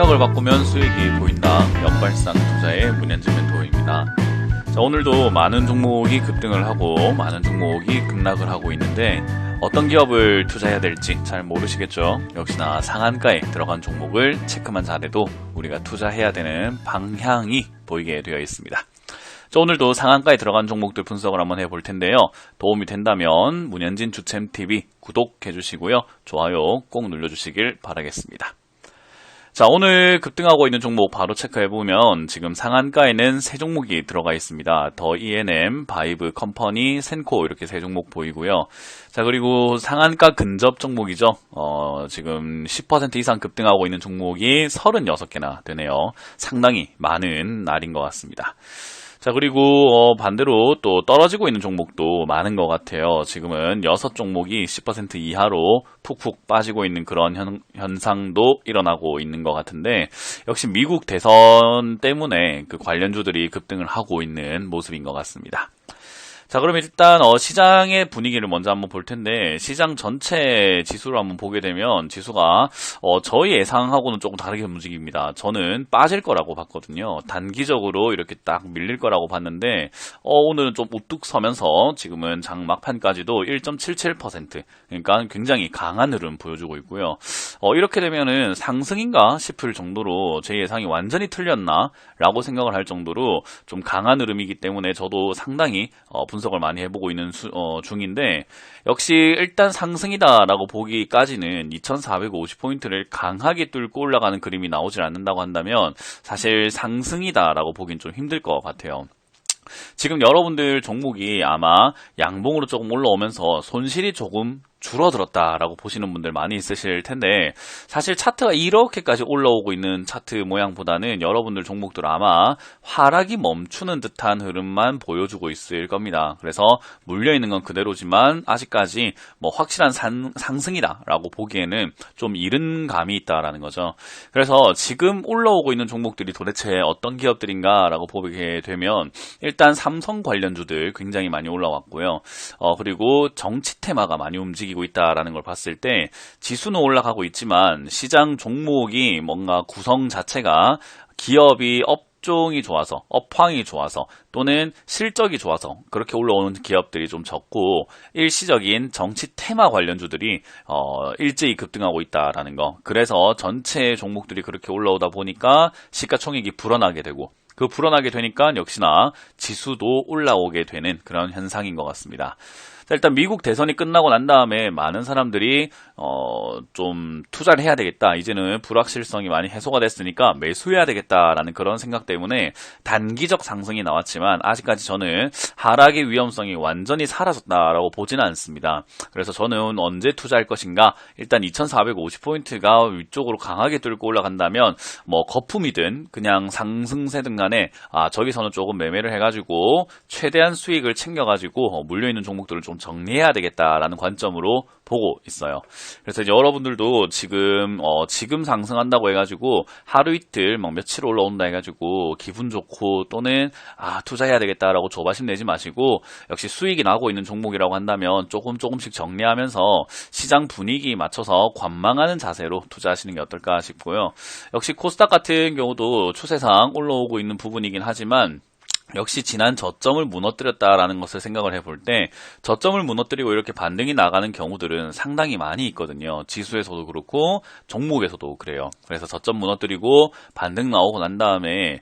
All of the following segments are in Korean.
생각을 바꾸면 수익이 보인다. 역발상 투자의 문현진 멘토입니다. 자, 오늘도 많은 종목이 급등을 하고 많은 종목이 급락을 하고 있는데 어떤 기업을 투자해야 될지 잘 모르시겠죠. 역시나 상한가에 들어간 종목을 체크만 잘해도 우리가 투자해야 되는 방향이 보이게 되어 있습니다. 자, 오늘도 상한가에 들어간 종목들 분석을 한번 해볼 텐데요. 도움이 된다면 문현진 주챔TV 구독해 주시고요. 좋아요 꼭 눌러주시길 바라겠습니다. 자, 오늘 급등하고 있는 종목 바로 체크해보면 지금 상한가에는 세 종목이 들어가 있습니다. 더 E&M, 바이브 컴퍼니, 센코 이렇게 세 종목 보이고요. 자, 그리고 상한가 근접 종목이죠. 지금 10% 이상 급등하고 있는 종목이 36개나 되네요. 상당히 많은 날인 것 같습니다. 자, 그리고 반대로 또 떨어지고 있는 종목도 많은 것 같아요. 지금은 6종목이 10% 이하로 푹푹 빠지고 있는 그런 현상도 일어나고 있는 것 같은데 역시 미국 대선 때문에 그 관련주들이 급등을 하고 있는 모습인 것 같습니다. 자, 그럼 일단 시장의 분위기를 먼저 한번 볼 텐데 시장 전체 지수를 한번 보게 되면 지수가 저희 예상하고는 조금 다르게 움직입니다. 저는 빠질 거라고 봤거든요. 단기적으로 이렇게 딱 밀릴 거라고 봤는데 오늘은 좀 우뚝 서면서 지금은 장 막판까지도 1.77% 그러니까 굉장히 강한 흐름 보여주고 있고요. 이렇게 되면은 상승인가 싶을 정도로 제 예상이 완전히 틀렸나 라고 생각을 할 정도로 좀 강한 흐름이기 때문에 저도 상당히 분석을 많이 해보고 있는 중인데 역시 일단 상승이다라고 보기까지는 2450포인트를 강하게 뚫고 올라가는 그림이 나오질 않는다고 한다면 사실 상승이다라고 보긴 좀 힘들 것 같아요. 지금 여러분들 종목이 아마 양봉으로 조금 올라오면서 손실이 조금 줄어들었다라고 보시는 분들 많이 있으실 텐데 사실 차트가 이렇게까지 올라오고 있는 차트 모양보다는 여러분들 종목들 아마 하락이 멈추는 듯한 흐름만 보여주고 있을 겁니다. 그래서 물려있는 건 그대로지만 아직까지 뭐 확실한 상승이다라고 보기에는 좀 이른 감이 있다라는 거죠. 그래서 지금 올라오고 있는 종목들이 도대체 어떤 기업들인가라고 보게 되면 일단 삼성 관련주들 굉장히 많이 올라왔고요. 그리고 정치 테마가 많이 움직이고 있다라는 걸 봤을 때 지수는 올라가고 있지만 시장 종목이 뭔가 구성 자체가 기업이 업종이 좋아서 업황이 좋아서 또는 실적이 좋아서 그렇게 올라오는 기업들이 좀 적고 일시적인 정치 테마 관련주들이 일제히 급등하고 있다라는 거. 그래서 전체 종목들이 그렇게 올라오다 보니까 시가총액이 불어나게 되고 그 불어나게 되니까 역시나 지수도 올라오게 되는 그런 현상인 것 같습니다. 자, 일단 미국 대선이 끝나고 난 다음에 많은 사람들이 좀 투자를 해야 되겠다. 이제는 불확실성이 많이 해소가 됐으니까 매수해야 되겠다라는 그런 생각 때문에 단기적 상승이 나왔지만 아직까지 저는 하락의 위험성이 완전히 사라졌다라고 보지는 않습니다. 그래서 저는 언제 투자할 것인가? 일단 2450포인트가 위쪽으로 강하게 뚫고 올라간다면 뭐 거품이든 그냥 상승세든 간에 저기서는 조금 매매를 해가지고 최대한 수익을 챙겨가지고 물려있는 종목들을 좀 정리해야 되겠다라는 관점으로 보고 있어요. 그래서 이제 여러분들도 지금 상승한다고 해가지고 하루 이틀 막 며칠 올라온다 해가지고 기분 좋고 또는 투자해야 되겠다라고 조바심 내지 마시고 역시 수익이 나고 있는 종목이라고 한다면 조금씩 정리하면서 시장 분위기 맞춰서 관망하는 자세로 투자하시는 게 어떨까 싶고요. 역시 코스닥 같은 경우도 추세상 올라오고 있는 부분이긴 하지만 역시 지난 저점을 무너뜨렸다라는 것을 생각을 해볼 때 저점을 무너뜨리고 이렇게 반등이 나가는 경우들은 상당히 많이 있거든요. 지수에서도 그렇고 종목에서도 그래요. 그래서 저점 무너뜨리고 반등 나오고 난 다음에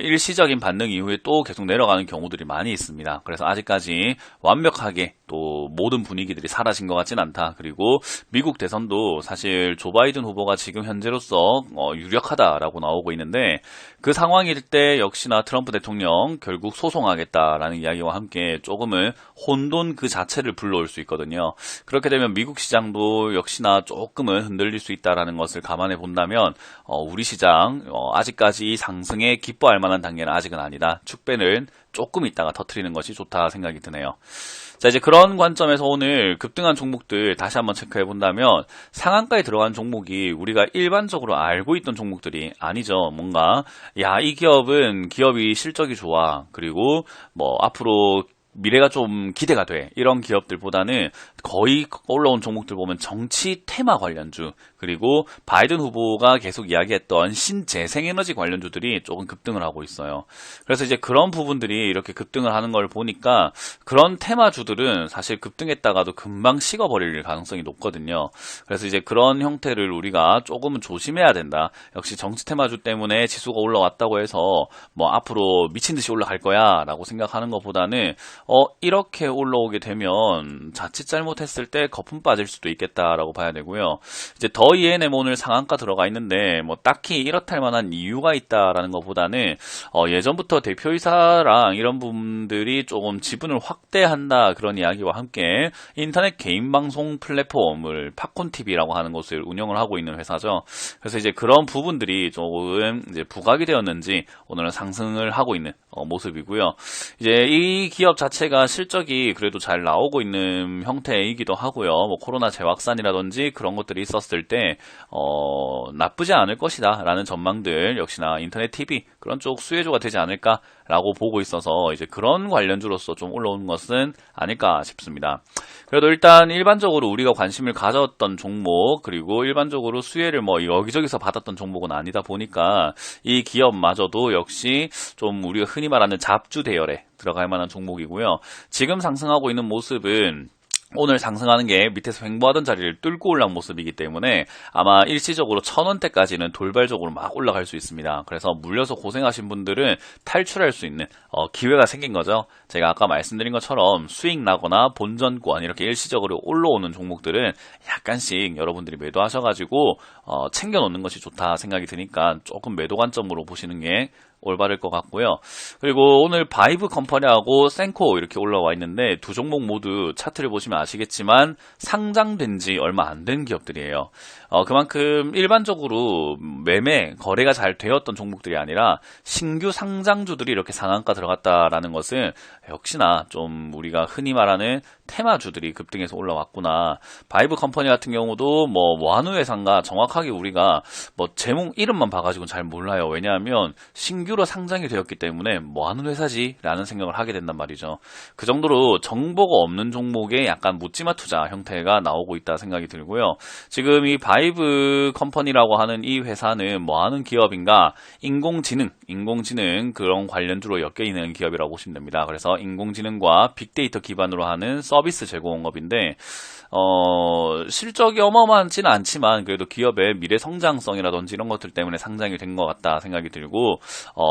일시적인 반등 이후에 또 계속 내려가는 경우들이 많이 있습니다. 그래서 아직까지 완벽하게 또 모든 분위기들이 사라진 것 같진 않다. 그리고 미국 대선도 사실 조 바이든 후보가 지금 현재로서 유력하다라고 나오고 있는데 그 상황일 때 역시나 트럼프 대통령 결국 소송하겠다라는 이야기와 함께 조금은 혼돈 그 자체를 불러올 수 있거든요. 그렇게 되면 미국 시장도 역시나 조금은 흔들릴 수 있다라는 것을 감안해 본다면 우리 시장 아직까지 상승에 기뻐할 만한 단계는 아직은 아니다. 축배는 조금 있다가 터트리는 것이 좋다 생각이 드네요. 자, 이제 그런 관점에서 오늘 급등한 종목들 다시 한번 체크해 본다면 상한가에 들어간 종목이 우리가 일반적으로 알고 있던 종목들이 아니죠. 뭔가 이 기업이 실적이 좋아. 그리고 뭐 앞으로 미래가 좀 기대가 돼. 이런 기업들보다는 거의 올라온 종목들 보면 정치 테마 관련주, 그리고 바이든 후보가 계속 이야기했던 신재생에너지 관련주들이 조금 급등을 하고 있어요. 그래서 이제 그런 부분들이 이렇게 급등을 하는 걸 보니까 그런 테마주들은 사실 급등했다가도 금방 식어버릴 가능성이 높거든요. 그래서 이제 그런 형태를 우리가 조금은 조심해야 된다. 역시 정치 테마주 때문에 지수가 올라왔다고 해서 뭐 앞으로 미친 듯이 올라갈 거야 라고 생각하는 것보다는 이렇게 올라오게 되면 자칫 잘못했을 때 거품 빠질 수도 있겠다라고 봐야 되고요. 이제 더 ENM 오늘 상한가 들어가 있는데 뭐 딱히 이렇다 할 만한 이유가 있다라는 것보다는 예전부터 대표이사랑 이런 분들이 조금 지분을 확대한다 그런 이야기와 함께 인터넷 개인 방송 플랫폼을 팝콘TV라고 하는 곳을 운영을 하고 있는 회사죠. 그래서 이제 그런 부분들이 조금 이제 부각이 되었는지 오늘은 상승을 하고 있는 모습이고요. 이제 이 기업 자체가 실적이 그래도 잘 나오고 있는 형태이기도 하고요. 뭐 코로나 재확산이라든지 그런 것들이 있었을 때 나쁘지 않을 것이다 라는 전망들, 역시나 인터넷 TV 그런 쪽 수혜주가 되지 않을까라고 보고 있어서 이제 그런 관련주로서 좀 올라오는 것은 아닐까 싶습니다. 그래도 일단 일반적으로 우리가 관심을 가졌던 종목, 그리고 일반적으로 수혜를 뭐 여기저기서 받았던 종목은 아니다 보니까 이 기업마저도 역시 좀 우리가 흔히 말하는 잡주 대열에 들어갈 만한 종목이고요. 지금 상승하고 있는 모습은 오늘 상승하는 게 밑에서 횡보하던 자리를 뚫고 올라온 모습이기 때문에 아마 일시적으로 1,000원대까지는 돌발적으로 막 올라갈 수 있습니다. 그래서 물려서 고생하신 분들은 탈출할 수 있는 기회가 생긴 거죠. 제가 아까 말씀드린 것처럼 수익 나거나 본전권 이렇게 일시적으로 올라오는 종목들은 약간씩 여러분들이 매도하셔가지고 챙겨 놓는 것이 좋다 생각이 드니까 조금 매도 관점으로 보시는 게 올바를 것 같고요. 그리고 오늘 바이브 컴퍼니하고 센코 이렇게 올라와 있는데 두 종목 모두 차트를 보시면 아시겠지만 상장된 지 얼마 안 된 기업들이에요. 그만큼 일반적으로 매매, 거래가 잘 되었던 종목들이 아니라 신규 상장주들이 이렇게 상한가 들어갔다라는 것은 역시나 좀 우리가 흔히 말하는 테마주들이 급등해서 올라왔구나. 바이브 컴퍼니 같은 경우도 뭐 완우회사인가 정확하게 우리가 뭐 제목 이름만 봐가지고 잘 몰라요. 왜냐하면 신규로 상장이 되었기 때문에 뭐 하는 회사지? 라는 생각을 하게 된단 말이죠. 그 정도로 정보가 없는 종목에 약간 묻지마 투자 형태가 나오고 있다 생각이 들고요. 지금 이 바이브 컴퍼니라고 하는 이 회사는 뭐 하는 기업인가? 인공지능 그런 관련주로 엮여 있는 기업이라고 보시면 됩니다. 그래서 인공지능과 빅데이터 기반으로 하는 서비스 제공업인데 실적이 어마어마하지는 않지만 그래도 기업의 미래 성장성이라든지 이런 것들 때문에 상장이 된 것 같다 생각이 들고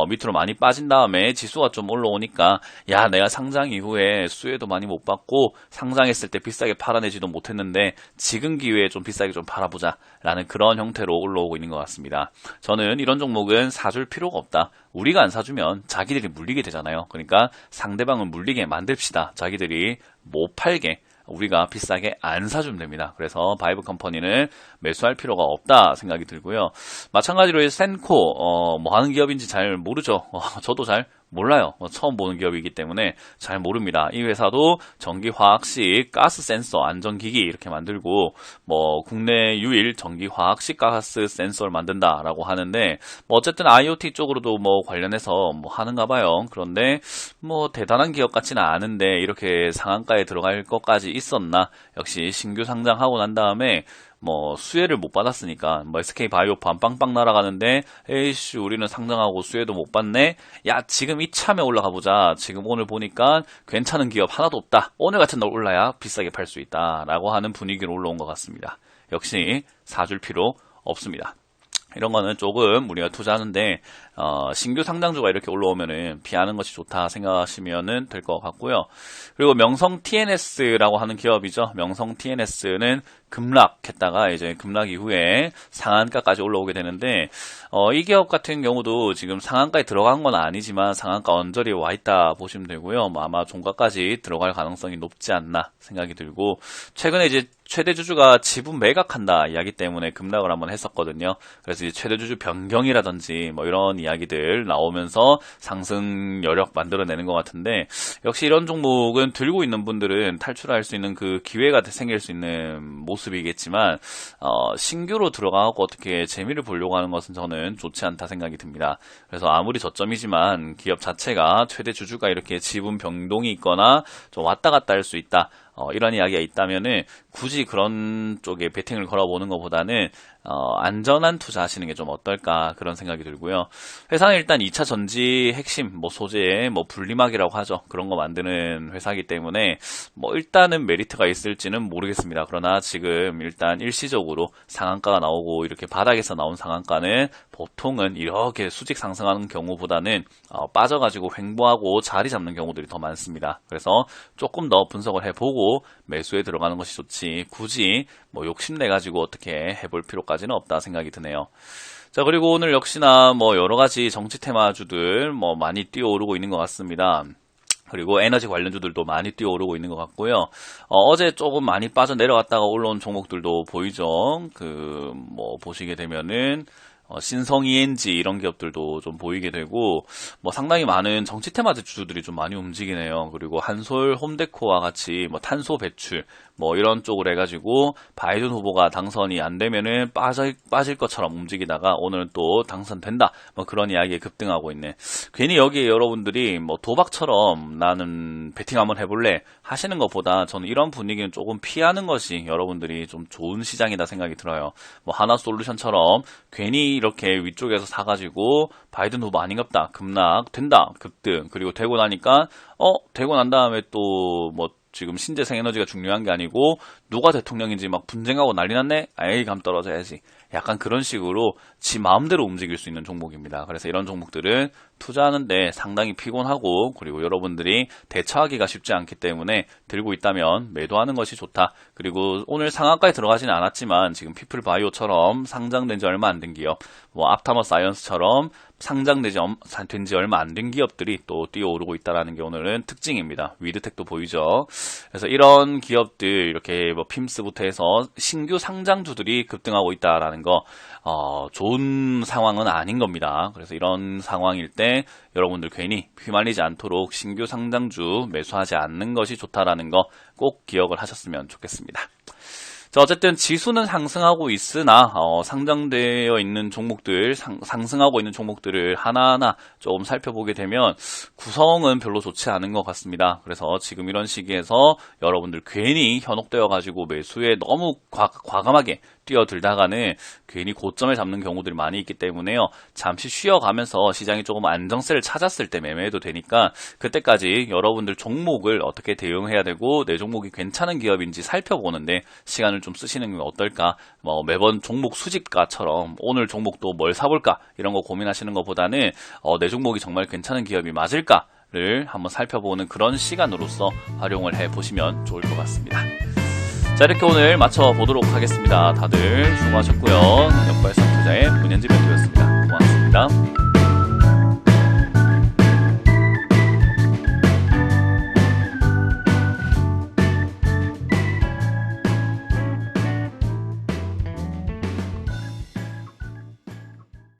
밑으로 많이 빠진 다음에 지수가 좀 올라오니까 야 내가 상장 이후에 수혜도 많이 못 받고 상장했을 때 비싸게 팔아내지도 못했는데 지금 기회에 좀 비싸게 좀 팔아보자 라는 그런 형태로 올라오고 있는 것 같습니다. 저는 이런 종목은 사줄 필요가 없다. 우리가 안 사주면 자기들이 물리게 되잖아요. 그러니까 상대방을 물리게 만듭시다. 자기들이 못 팔게 우리가 비싸게 안 사주면 됩니다. 그래서 바이브 컴퍼니는 매수할 필요가 없다 생각이 들고요. 마찬가지로 센코 뭐 하는 기업인지 잘 모르죠. 저도 잘 몰라요. 처음 보는 기업이기 때문에 잘 모릅니다. 이 회사도 전기화학식 가스 센서 안전기기 이렇게 만들고 뭐 국내 유일 전기화학식 가스 센서를 만든다라고 하는데 뭐 어쨌든 IoT 쪽으로도 뭐 관련해서 뭐 하는가 봐요. 그런데 뭐 대단한 기업 같지는 않은데 이렇게 상한가에 들어갈 것까지 있었나? 역시 신규 상장하고 난 다음에 뭐 수혜를 못 받았으니까 뭐 SK바이오팜 빵빵 날아가는데 에이씨 우리는 상장하고 수혜도 못 받네. 야 지금 이참에 올라가 보자. 지금 오늘 보니까 괜찮은 기업 하나도 없다. 오늘 같은 날 올라야 비싸게 팔 수 있다 라고 하는 분위기로 올라온 것 같습니다. 역시 사줄 필요 없습니다. 이런 거는 조금 우리가 투자하는데 신규 상장주가 이렇게 올라오면은 피하는 것이 좋다 생각하시면은 될 것 같고요. 그리고 명성 TNS라고 하는 기업이죠. 명성 TNS는 급락했다가 이제 급락 이후에 상한가까지 올라오게 되는데 이 기업 같은 경우도 지금 상한가에 들어간 건 아니지만 상한가 언저리에 와 있다 보시면 되고요. 뭐 아마 종가까지 들어갈 가능성이 높지 않나 생각이 들고 최근에 이제 최대 주주가 지분 매각한다 이야기 때문에 급락을 한번 했었거든요. 그래서 이제 최대 주주 변경이라든지 뭐 이런 이야기들 나오면서 상승 여력 만들어내는 것 같은데, 역시 이런 종목은 들고 있는 분들은 탈출할 수 있는 그 기회가 생길 수 있는 모습이겠지만, 신규로 들어가고 어떻게 재미를 보려고 하는 것은 저는 좋지 않다 생각이 듭니다. 그래서 아무리 저점이지만 기업 자체가 최대 주주가 이렇게 지분 변동이 있거나 좀 왔다 갔다 할 수 있다, 이런 이야기가 있다면은 굳이 그런 쪽에 베팅을 걸어보는 것보다는 안전한 투자하시는 게 좀 어떨까, 그런 생각이 들고요. 회사는 일단 2차 전지 핵심 소재에 분리막이라고 하죠. 그런 거 만드는 회사이기 때문에 일단은 메리트가 있을지는 모르겠습니다. 그러나 지금 일단 일시적으로 상한가가 나오고 이렇게 바닥에서 나온 상한가는 보통은 이렇게 수직 상승하는 경우보다는 빠져가지고 횡보하고 자리 잡는 경우들이 더 많습니다. 그래서 조금 더 분석을 해보고 매수에 들어가는 것이 좋지, 굳이 욕심내가지고 어떻게 해볼 필요까지는 없다 생각이 드네요. 자, 그리고 오늘 역시나 여러가지 정치 테마주들 많이 뛰어오르고 있는 것 같습니다. 그리고 에너지 관련주들도 많이 뛰어오르고 있는 것 같고요. 어제 조금 많이 빠져 내려갔다가 올라온 종목들도 보이죠. 보시게 되면은 신성 ENG 이런 기업들도 좀 보이게 되고, 상당히 많은 정치 테마주 주들이 좀 많이 움직이네요. 그리고 한솔 홈데코와 같이 탄소 배출 이런 쪽으로 해가지고 바이든 후보가 당선이 안 되면은 빠질 것처럼 움직이다가 오늘은 또 당선된다, 그런 이야기에 급등하고 있네. 괜히 여기에 여러분들이 도박처럼 나는 베팅 한번 해볼래 하시는 것보다 저는 이런 분위기는 조금 피하는 것이 여러분들이 좀 좋은 시장이다 생각이 들어요. 하나솔루션처럼 괜히 이렇게 위쪽에서 사가지고 바이든 후보 아닌갑다, 급락 된다, 급등, 그리고 되고 나니까 되고 난 다음에 또 지금 신재생 에너지가 중요한 게 아니고 누가 대통령인지 분쟁하고 난리 났네? 에이, 감 떨어져야지. 약간 그런 식으로 지 마음대로 움직일 수 있는 종목입니다. 그래서 이런 종목들은 투자하는데 상당히 피곤하고, 그리고 여러분들이 대처하기가 쉽지 않기 때문에 들고 있다면 매도하는 것이 좋다. 그리고 오늘 상한가에 들어가지는 않았지만 지금 피플바이오처럼 상장된 지 얼마 안 된 기업, 앞타머 사이언스처럼 상장된 지 얼마 안 된 기업들이 또 뛰어오르고 있다는 게 오늘은 특징입니다. 위드텍도 보이죠. 그래서 이런 기업들, 이렇게 핌스부터 해서 신규 상장주들이 급등하고 있다라는 거, 좋은 상황은 아닌 겁니다. 그래서 이런 상황일 때 여러분들 괜히 휘말리지 않도록 신규 상장주 매수하지 않는 것이 좋다라는 거 꼭 기억을 하셨으면 좋겠습니다. 자, 어쨌든 지수는 상승하고 있으나 상장되어 있는 종목들, 상승하고 있는 종목들을 하나하나 조금 살펴보게 되면 구성은 별로 좋지 않은 것 같습니다. 그래서 지금 이런 시기에서 여러분들 괜히 현혹되어 가지고 매수에 너무 과감하게 뛰어들다가는 괜히 고점을 잡는 경우들이 많이 있기 때문에요. 잠시 쉬어가면서 시장이 조금 안정세를 찾았을 때 매매해도 되니까 그때까지 여러분들 종목을 어떻게 대응해야 되고 내 종목이 괜찮은 기업인지 살펴보는데 시간을 좀 쓰시는 게 어떨까. 매번 종목 수집가처럼 오늘 종목도 뭘 사볼까 이런 거 고민하시는 것보다는 내 종목이 정말 괜찮은 기업이 맞을까 를 한번 살펴보는 그런 시간으로서 활용을 해보시면 좋을 것 같습니다. 자, 이렇게 오늘 마쳐보도록 하겠습니다. 다들 수고하셨고요. 역발상 투자의 문현지 멘토였습니다. 고맙습니다.